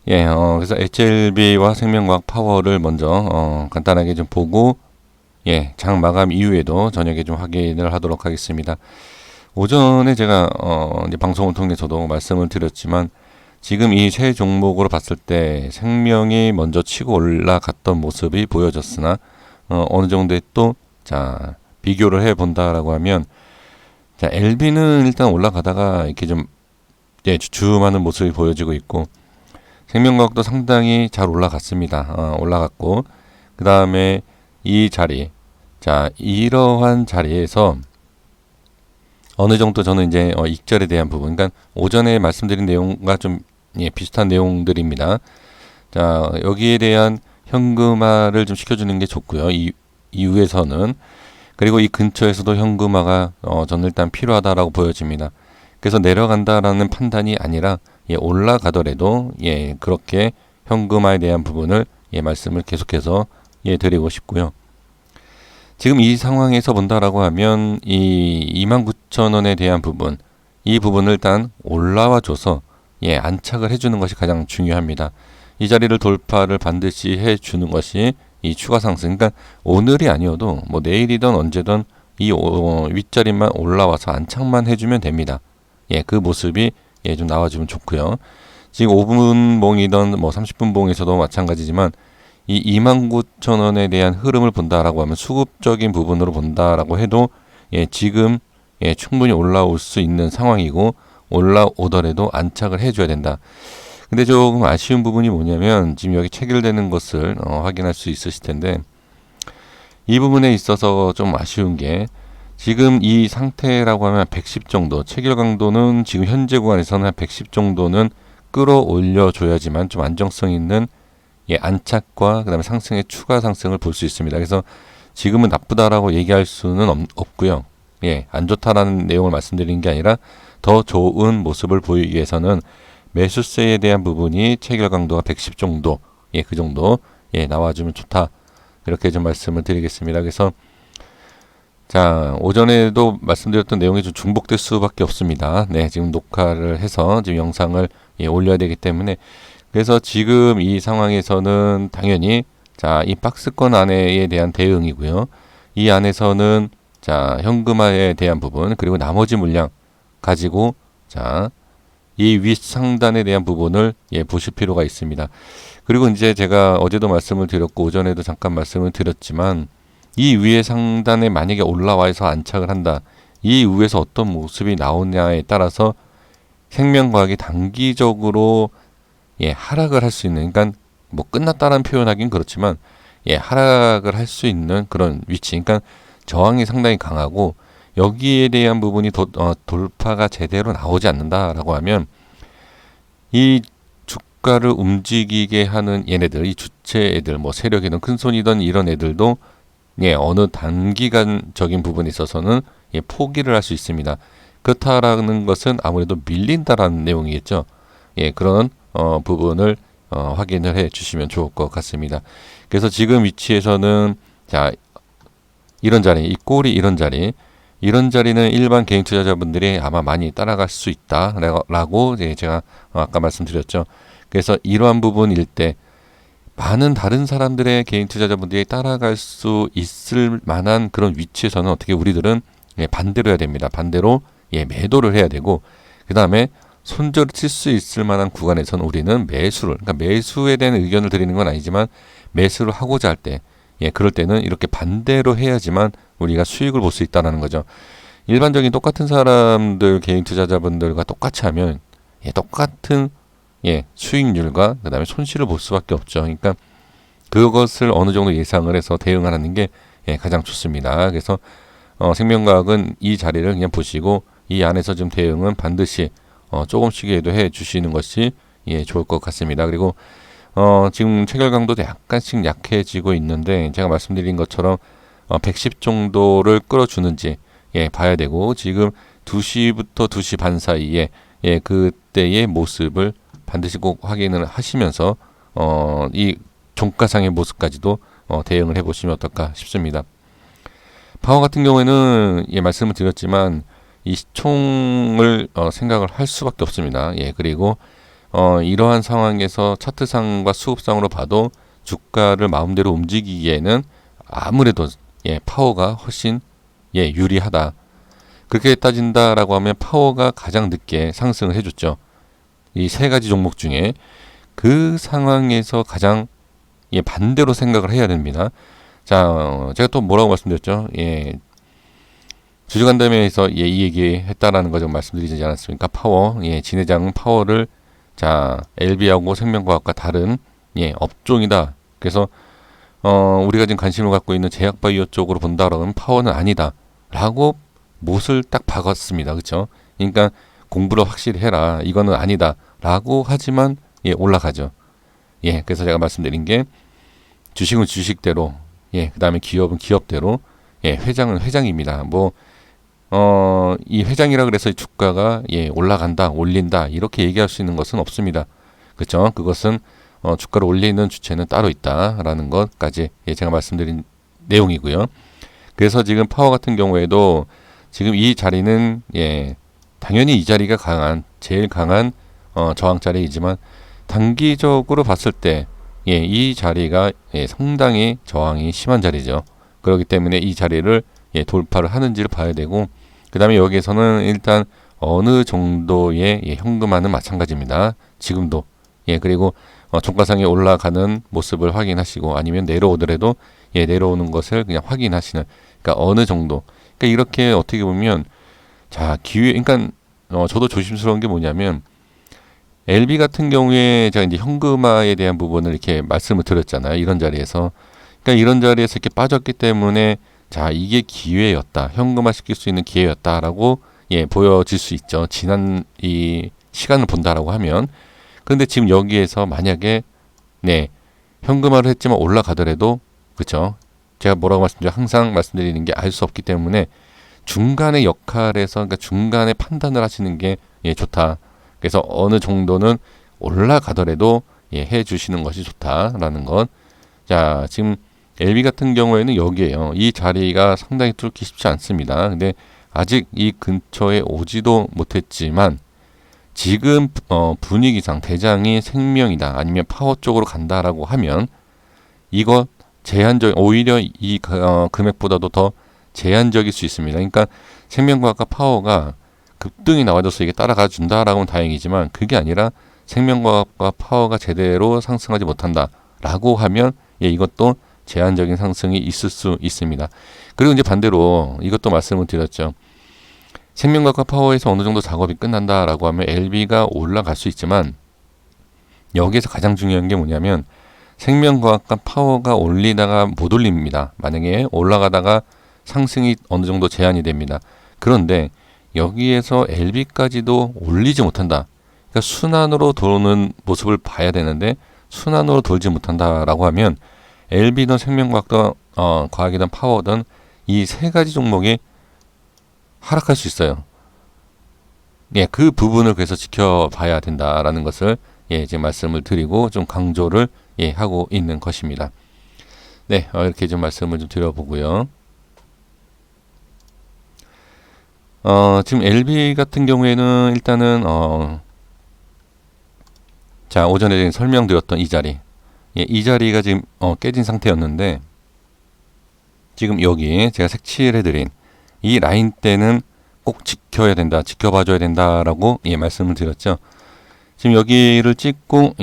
그래서 HLB와 생명과학 파워를 먼저 간단하게 좀 보고 장 마감 이후에도 저녁에 좀 확인을 하도록 하겠습니다. 오전에 제가 이제 방송을 통해서도 말씀을 드렸지만 지금 이 세 종목으로 봤을 때 생명이 먼저 치고 올라갔던 모습이 보여졌으나 어느 정도의 또 자 비교를 해 본다라고 하면 자 LB는 일단 올라가다가 이렇게 좀 주춤하는 모습이 보여지고 있고 생명과학도 상당히 잘 올라갔습니다. 올라갔고 그 다음에 이 자리 자 이러한 자리에서 어느 정도 저는 이제 익절에 대한 부분 그러니까 오전에 말씀드린 내용과 좀 비슷한 내용들입니다. 자 여기에 대한 현금화를 좀 시켜주는 게 좋고요. 이후에서는 그리고 이 근처에서도 현금화가 저는 일단 필요하다라고 보여집니다. 그래서 내려간다라는 판단이 아니라 올라가더라도 그렇게 현금화에 대한 부분을 말씀을 계속해서 드리고 싶고요. 지금 이 상황에서 본다라고 하면 이 29,000원에 대한 부분 이 부분을 일단 올라와 줘서 안착을 해주는 것이 가장 중요합니다. 이 자리를 돌파를 반드시 해주는 것이 이 추가 상승 그러니까 오늘이 아니어도 뭐 내일이든 언제든 이 윗자리만 올라와서 안착만 해주면 됩니다. 그 모습이 좀 나와주면 좋고요. 지금 5분 봉이든 뭐 30분 봉에서도 마찬가지지만 이 29,000원에 대한 흐름을 본다라고 하면 수급적인 부분으로 본다라고 해도 지금 충분히 올라올 수 있는 상황이고 올라오더라도 안착을 해줘야 된다. 근데 조금 아쉬운 부분이 뭐냐면 지금 여기 체결되는 것을 확인할 수 있으실 텐데 이 부분에 있어서 좀 아쉬운 게 지금 이 상태라고 하면 110 정도 체결 강도는 지금 현재 구간에서는 한 110 정도는 끌어올려 줘야지만 좀 안정성 있는 안착과 그다음에 상승의 추가 상승을 볼 수 있습니다. 그래서 지금은 나쁘다라고 얘기할 수는 없고요. 안 좋다라는 내용을 말씀드리는 게 아니라 더 좋은 모습을 보이기 위해서는 매수세에 대한 부분이 체결 강도가 110 정도, 그 정도 나와주면 좋다. 이렇게 좀 말씀을 드리겠습니다. 그래서 자 오전에도 말씀드렸던 내용이 좀 중복될 수밖에 없습니다. 지금 녹화를 해서 지금 영상을 올려야 되기 때문에 그래서 지금 이 상황에서는 당연히 자 이 박스권 안에 대한 대응이고요. 이 안에서는 자 현금화에 대한 부분 그리고 나머지 물량 가지고 자 이 윗 상단에 대한 부분을 보실 필요가 있습니다. 그리고 이제 제가 어제도 말씀을 드렸고 오전에도 잠깐 말씀을 드렸지만 이 위에 상단에 만약에 올라와서 안착을 한다. 이 위에서 어떤 모습이 나오냐에 따라서 생명과학이 단기적으로 하락을 할 수 있는 그러니까 뭐 끝났다라는 표현하긴 그렇지만 하락을 할 수 있는 그런 위치 그러니까 저항이 상당히 강하고 여기에 대한 부분이 돌파가 제대로 나오지 않는다라고 하면 이 주가를 움직이게 하는 얘네들, 이 주체 애들, 뭐 세력이든 큰손이든 이런 애들도 어느 단기간적인 부분에 있어서는 포기를 할 수 있습니다. 그렇다라는 것은 아무래도 밀린다라는 내용이겠죠. 그런 부분을 확인을 해 주시면 좋을 것 같습니다. 그래서 지금 위치에서는 자 이런 자리, 이 꼴이 이런 자리는 일반 개인 투자자분들이 아마 많이 따라갈 수 있다라고 제가 아까 말씀드렸죠. 그래서 이러한 부분일 때 많은 다른 사람들의 개인 투자자분들이 따라갈 수 있을 만한 그런 위치에서는 어떻게 우리들은 반대로 해야 됩니다. 반대로 매도를 해야 되고 그 다음에 손절을 칠 수 있을 만한 구간에서는 우리는 그러니까 매수에 대한 의견을 드리는 건 아니지만 매수를 하고자 할 때 그럴 때는 이렇게 반대로 해야지만 우리가 수익을 볼 수 있다는 거죠. 일반적인 똑같은 사람들 개인 투자자분들과 똑같이 하면 똑같은 수익률과 그 다음에 손실을 볼 수밖에 없죠. 그러니까 그것을 어느 정도 예상을 해서 대응하는 게 가장 좋습니다. 그래서 생명과학은 이 자리를 그냥 보시고 이 안에서 좀 대응은 반드시 조금씩이라도 해 주시는 것이 좋을 것 같습니다. 그리고 지금 체결 강도도 약간씩 약해지고 있는데 제가 말씀드린 것처럼 110 정도를 끌어주는지 봐야 되고 지금 2시부터 2시 반 사이에 그때의 모습을 반드시 꼭 확인을 하시면서 이 종가상의 모습까지도 대응을 해보시면 어떨까 싶습니다. 파워 같은 경우에는 말씀을 드렸지만 이 시총을 생각을 할 수밖에 없습니다. 그리고 이러한 상황에서 차트상과 수급상으로 봐도 주가를 마음대로 움직이기에는 아무래도 파워가 훨씬 유리하다. 그렇게 따진다라고 하면 파워가 가장 늦게 상승을 해줬죠. 이 세 가지 종목 중에 그 상황에서 가장 반대로 생각을 해야 됩니다. 자, 제가 또 뭐라고 말씀드렸죠? 주주간담회에서 이 얘기 했다라는 거 좀 말씀드리지 않았습니까? 파워, 진회장 파워를 자 LB하고 생명과학과 다른 업종이다. 그래서 우리가 지금 관심을 갖고 있는 제약바이오 쪽으로 본다라면 파워는 아니다.라고 못을 딱 박았습니다. 그렇죠? 그러니까 공부를 확실히 해라. 이거는 아니다.라고 하지만 올라가죠. 그래서 제가 말씀드린 게 주식은 주식대로, 그다음에 기업은 기업대로, 회장은 회장입니다. 이 회장이라 그래서 주가가 올라간다, 올린다 이렇게 얘기할 수 있는 것은 없습니다. 그렇죠? 그것은 주가를 올리는 주체는 따로 있다라는 것까지 제가 말씀드린 내용이고요. 그래서 지금 파워 같은 경우에도 지금 이 자리는 당연히 이 자리가 제일 강한 저항 자리이지만 단기적으로 봤을 때 이 자리가 상당히 저항이 심한 자리죠. 그렇기 때문에 이 자리를 돌파를 하는지를 봐야 되고, 그 다음에 여기에서는 일단 어느 정도의 현금화는 마찬가지입니다. 지금도. 그리고 종가상에 올라가는 모습을 확인하시고, 아니면 내려오더라도 내려오는 것을 그냥 확인하시는, 그러니까 어느 정도. 그러니까 이렇게 어떻게 보면 자 그러니까 저도 조심스러운 게 뭐냐면, LB 같은 경우에 제가 이제 현금화에 대한 부분을 이렇게 말씀을 드렸잖아요. 이런 자리에서. 그러니까 이런 자리에서 이렇게 빠졌기 때문에 자 이게 기회였다. 현금화 시킬 수 있는 기회였다라고 보여질 수 있죠. 지난 이 시간을 본다라고 하면. 그런데 지금 여기에서 만약에 현금화를 했지만 올라가더라도, 그렇죠? 제가 뭐라고 말씀드려 항상 말씀드리는 게 알 수 없기 때문에 중간의 역할에서, 그러니까 중간에 판단을 하시는 게 좋다. 그래서 어느 정도는 올라가더라도 해 주시는 것이 좋다라는 것. 자, 지금 LB 같은 경우에는 여기에요. 이 자리가 상당히 뚫기 쉽지 않습니다. 근데 아직 이 근처에 오지도 못했지만 지금 분위기상 대장이 생명이다, 아니면 파워 쪽으로 간다라고 하면 이거 오히려 이 금액보다도 더 제한적일 수 있습니다. 그러니까 생명과학과 파워가 급등이 나와줘서 이게 따라가 준다라고 하면 다행이지만, 그게 아니라 생명과학과 파워가 제대로 상승하지 못한다라고 하면 이것도 제한적인 상승이 있을 수 있습니다. 그리고 이제 반대로 이것도 말씀을 드렸죠. 생명과학과 파워에서 어느 정도 작업이 끝난다라고 하면 LB가 올라갈 수 있지만, 여기에서 가장 중요한 게 뭐냐면 생명과학과 파워가 올리다가 못 올립니다. 만약에 올라가다가 상승이 어느 정도 제한이 됩니다. 그런데 여기에서 LB까지도 올리지 못한다. 그러니까 순환으로 도는 모습을 봐야 되는데 순환으로 돌지 못한다라고 하면 LB든 생명과학든 과학이든 파워든 이 세 가지 종목이 하락할 수 있어요. 그 부분을 그래서 지켜봐야 된다라는 것을 지금 말씀을 드리고 좀 강조를 하고 있는 것입니다. 이렇게 좀 말씀을 좀 드려보고요. 지금 LB 같은 경우에는 일단은 자 오전에 설명드렸던 이 자리, 이 자리가 지금 깨진 상태였는데, 지금 여기 제가 색칠해드린 이 라인 때는 꼭 지켜야 된다, 지켜봐줘야 된다라고 말씀을 드렸죠. 지금 여기를 찍고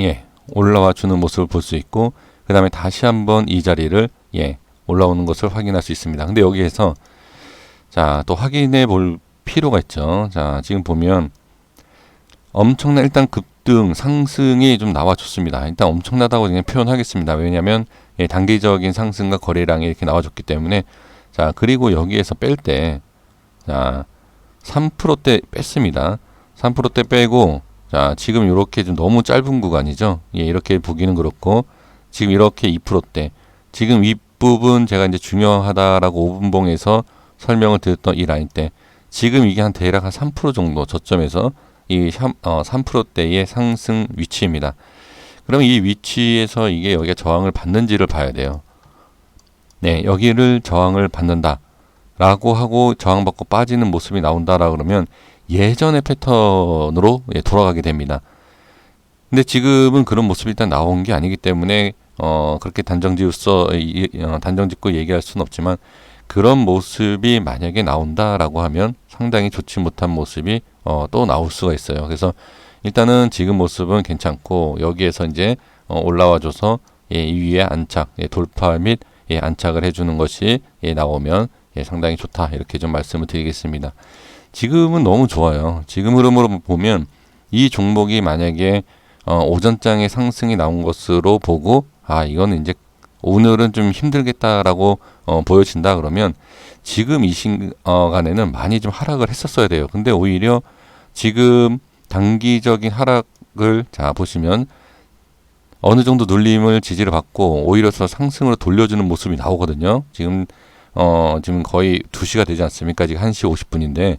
올라와 주는 모습을 볼 수 있고, 그 다음에 다시 한번 이 자리를 올라오는 것을 확인할 수 있습니다. 근데 여기에서 자 또 확인해 볼 필요가 있죠. 자 지금 보면 엄청난 일단 급등 상승이 좀 나와줬습니다. 일단 엄청나다고 그냥 표현하겠습니다. 왜냐하면 단기적인 상승과 거래량이 이렇게 나와줬기 때문에. 자 그리고 여기에서 뺄 때 자 3%대 뺐습니다. 3%대 빼고, 자 지금 이렇게 좀 너무 짧은 구간이죠. 이렇게 보기는 그렇고, 지금 이렇게 2%대, 지금 윗부분 제가 이제 중요하다라고 5분봉에서 설명을 드렸던 이 라인 때, 지금 이게 한 대략 한 3% 정도 저점에서 이 3%대의 상승 위치입니다. 그럼 이 위치에서 이게 여기가 저항을 받는지를 봐야 돼요. 여기를 저항을 받는다 라고 하고 저항받고 빠지는 모습이 나온다라 그러면 예전의 패턴으로 돌아가게 됩니다. 근데 지금은 그런 모습이 일단 나온 게 아니기 때문에 그렇게 단정 짓고 얘기할 수는 없지만, 그런 모습이 만약에 나온다라고 하면 상당히 좋지 못한 모습이 또 나올 수가 있어요. 그래서 일단은 지금 모습은 괜찮고, 여기에서 이제 올라와줘서 이 위에 안착, 돌파 및 안착을 해주는 것이 나오면 상당히 좋다, 이렇게 좀 말씀을 드리겠습니다. 지금은 너무 좋아요. 지금 흐름으로 보면 이 종목이 만약에 오전장에 상승이 나온 것으로 보고, 이거는 이제 오늘은 좀 힘들겠다라고 보여진다 그러면, 지금 이 시간에는 많이 좀 하락을 했었어야 돼요. 근데 오히려 지금 단기적인 하락을 보시면 어느 정도 눌림을 지지를 받고 오히려 더 상승으로 돌려주는 모습이 나오거든요. 지금 거의 2시가 되지 않습니까? 지금 1시 50분인데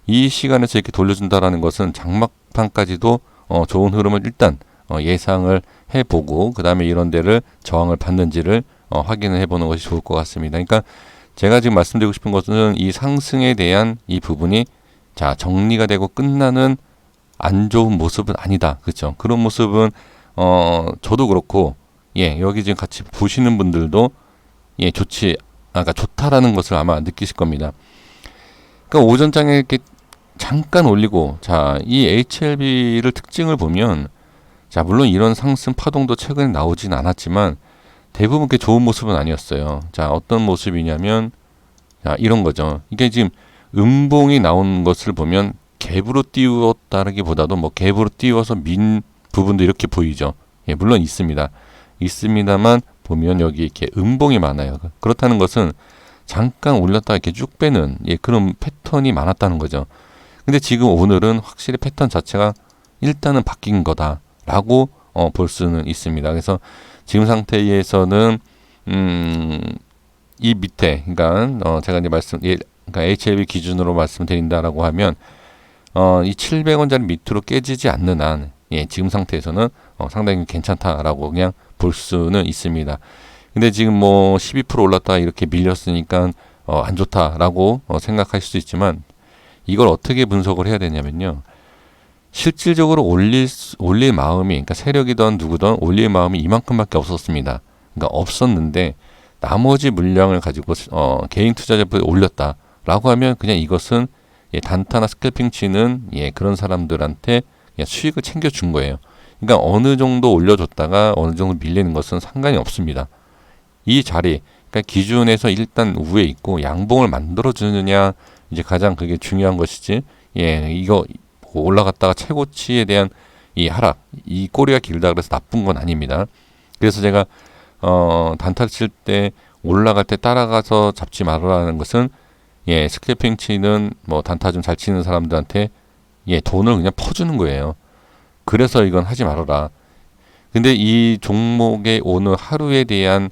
이 시간에서 이렇게 돌려준다라는 것은 장막판까지도 좋은 흐름을 일단 예상을 해보고, 그 다음에 이런 데를 저항을 받는지를 확인을 해보는 것이 좋을 것 같습니다. 그러니까 제가 지금 말씀드리고 싶은 것은 이 상승에 대한 이 부분이 정리가 되고 끝나는 안 좋은 모습은 아니다. 그렇죠? 그런 모습은 저도 그렇고, 여기 지금 같이 보시는 분들도 그러니까 좋다라는 것을 아마 느끼실 겁니다. 그러니까 오전장에 이렇게 잠깐 올리고, 이 HLB를 특징을 보면, 물론 이런 상승 파동도 최근에 나오진 않았지만 대부분 그렇게 좋은 모습은 아니었어요. 어떤 모습이냐면, 이런 거죠. 이게 지금 음봉이 나온 것을 보면 갭으로 띄웠다기보다도 갭으로 띄워서 민 부분도 이렇게 보이죠. 물론 있습니다만 보면 여기 이렇게 음봉이 많아요. 그렇다는 것은 잠깐 올렸다가 이렇게 쭉 빼는 그런 패턴이 많았다는 거죠. 근데 지금 오늘은 확실히 패턴 자체가 일단은 바뀐 거다라고 볼 수는 있습니다. 그래서 지금 상태에서는 이 밑에, 그러니까 제가 이제 그러니까 HLB 기준으로 말씀드린다라고 하면 이 700원짜리 밑으로 깨지지 않는 한, 지금 상태에서는 상당히 괜찮다라고 그냥 볼 수는 있습니다. 근데 지금 12% 올랐다 이렇게 밀렸으니까 안 좋다라고 생각하실 수 있지만, 이걸 어떻게 분석을 해야 되냐면요. 실질적으로 올릴 마음이, 그러니까 세력이든 누구든 올릴 마음이 이만큼밖에 없었습니다. 그러니까 없었는데 나머지 물량을 가지고 개인 투자자분이 올렸다라고 하면, 그냥 이것은 단타나 스캘핑 치는 그런 사람들한테 그냥 수익을 챙겨준 거예요. 그러니까 어느 정도 올려줬다가 어느 정도 밀리는 것은 상관이 없습니다. 이 자리, 그러니까 기준에서 일단 우에 있고 양봉을 만들어 주느냐, 이제 가장 그게 중요한 것이지. 이거 올라갔다가 최고치에 대한 이 하락, 이 꼬리가 길다 그래서 나쁜 건 아닙니다. 그래서 제가 단타를 칠 때 올라갈 때 따라가서 잡지 말아라는 것은, 스캘핑 치는 단타 좀 잘 치는 사람들한테 돈을 그냥 퍼주는 거예요. 그래서 이건 하지 말아라. 근데 이 종목의 오늘 하루에 대한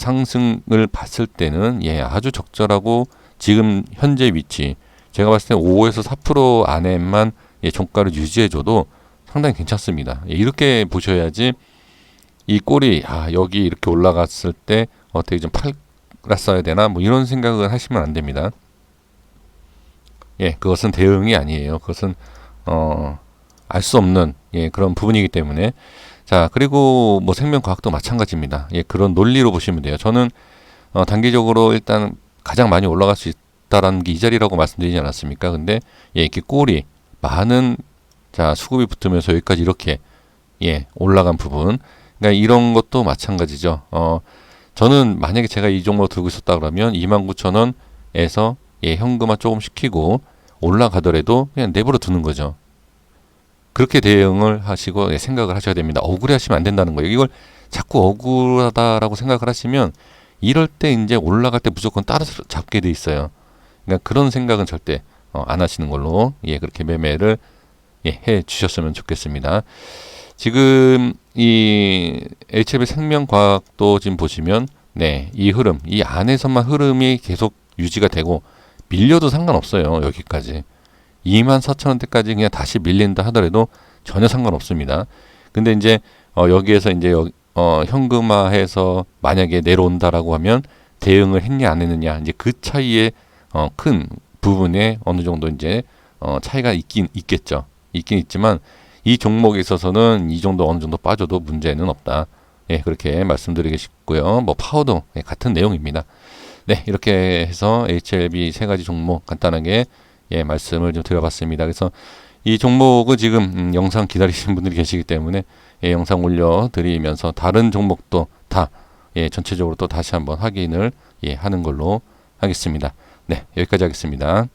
상승을 봤을 때는 아주 적절하고, 지금 현재 위치 제가 봤을 때 5에서 4% 안에만 종가를 유지해줘도 상당히 괜찮습니다. 이렇게 보셔야지 이 꼴이 여기 이렇게 올라갔을 때 어떻게 좀 팔았어야 되나 이런 생각을 하시면 안 됩니다. 그것은 대응이 아니에요. 그것은 알 수 없는 그런 부분이기 때문에. 그리고 생명과학도 마찬가지입니다. 그런 논리로 보시면 돼요. 저는 단기적으로 일단 가장 많이 올라갈 수 있다라는 게 이 자리라고 말씀드리지 않았습니까? 근데 이렇게 꼴이 많은 수급이 붙으면서 여기까지 이렇게 올라간 부분, 그러니까 이런 것도 마찬가지죠. 저는 만약에 제가 이 종목을 들고 있었다 그러면 29,000원에서 현금화 조금 시키고 올라가더라도 그냥 내버려 두는 거죠. 그렇게 대응을 하시고 생각을 하셔야 됩니다. 억울해 하시면 안 된다는 거예요. 이걸 자꾸 억울하다라고 생각을 하시면 이럴 때 이제 올라갈 때 무조건 따라서 잡게 돼 있어요. 그러니까 그런 생각은 절대 안 하시는 걸로 그렇게 매매를 해 주셨으면 좋겠습니다. 지금 이 HLB 생명과학도 지금 보시면 이 흐름, 이 안에서만 흐름이 계속 유지가 되고 밀려도 상관없어요. 여기까지 24,000원대까지 그냥 다시 밀린다 하더라도 전혀 상관없습니다. 근데 이제 여기에서 이제 현금화해서 만약에 내려온다라고 하면 대응을 했냐 안 했느냐, 이제 그 차이에 큰 부분에 어느 정도 이제 차이가 있긴 있겠죠. 있긴 있지만 이 종목에 있어서는 이 정도 어느 정도 빠져도 문제는 없다. 예, 그렇게 말씀드리고 싶고요. 뭐 파워도 예, 같은 내용입니다. 네, 이렇게 해서 HLB 세 가지 종목 간단하게 예, 말씀을 좀 드려봤습니다. 그래서 이 종목은 지금 영상 기다리시는 분들이 계시기 때문에 예, 영상 올려드리면서 다른 종목도 다 예, 전체적으로 또 다시 한번 확인을 예, 하는 걸로 하겠습니다. 네, 여기까지 하겠습니다.